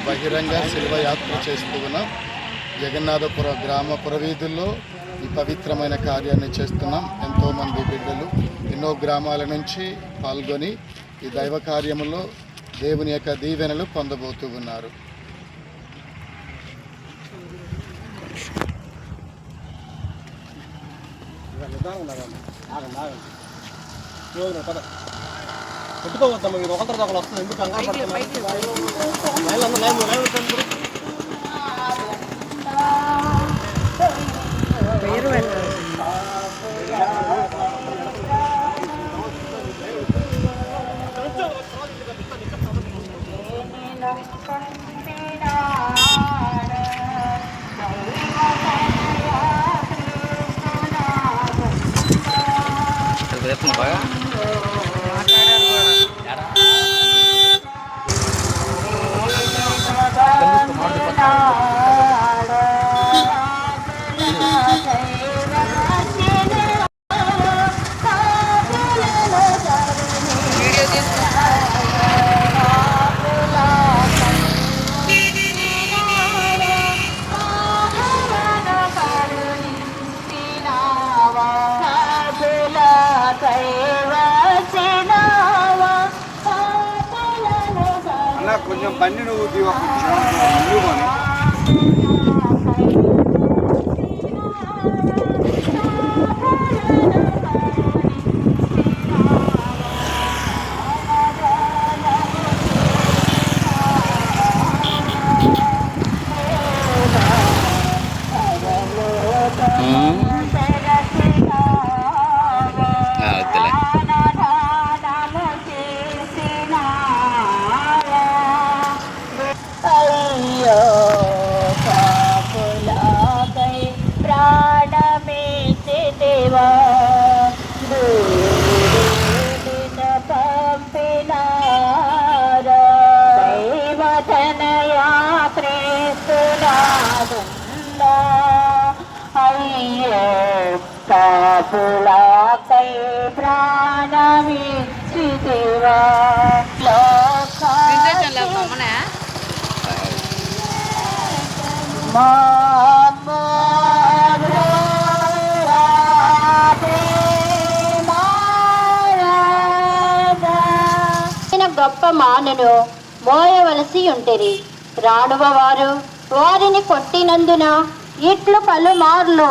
బహిరంగ శిల్వ యాత్ర చేస్తూ ఉన్నాం. జగన్నాథపుర గ్రామ పురవీధుల్లో ఈ పవిత్రమైన కార్యాన్ని చేస్తున్నాం. ఎంతోమంది బిడ్డలు ఎన్నో గ్రామాల నుంచి పాల్గొని ఈ దైవ కార్యములో దేవుని యొక్క దీవెనలు పొందబోతూ ఉన్నారు. పెట్టుకోవద్దాం మీరు ఒకరి ఒకరు వస్తుంది ఎందుకు కంగారు బాగా కొంచెం బండి నువ్వు కొని కాపులాకై ప్రాణమిచ్చితివా గొప్ప మానును మోయవలసి ఉంటిరి. రానువ వారు వారిని కొట్టినందున ఇట్లు పలుమార్లు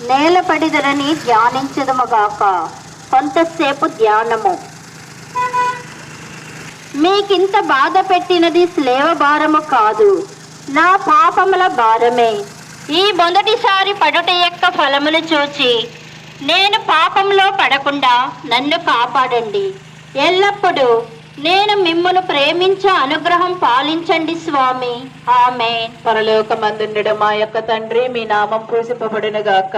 నేలపడిదరని ధ్యానించదముగాక. కొంతసేపు ధ్యానము. మీకింత బాధ పెట్టినది స్లేవ భారము కాదు, నా పాపముల భారమే. ఈ మొదటిసారి పడుట యొక్క ఫలములు చూచి నేను పాపంలో పడకుండా నన్ను కాపాడండి. ఎల్లప్పుడూ నేను మిమ్మును ప్రేమించే అనుగ్రహం పాలించండి స్వామి. ఆమేన్. పరలోకమందుండడు మా యొక్క తండ్రి, మీ నామం పూజింపబడును గాక,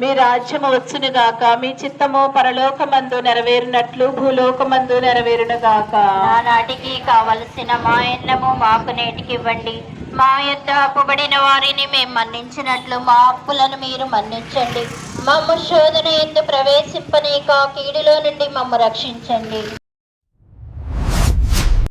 మీ రాజ్యము వచ్చును గాక, మీ చిత్తము పరలోకమందు నెరవేరినట్లు భూలోకమందు నెరవేరును గాక. నానాటికి కావలసిన మా అన్నము మాకు నేటికి ఇవ్వండి. మా యొద్ద అప్పుబడిన వారిని మేము మన్నించినట్లు మా అప్పులను మీరు మన్నించండి. మమ్ము శోధన యందు ప్రవేశింపనీక కీడులో నుండి మమ్ము రక్షించండి.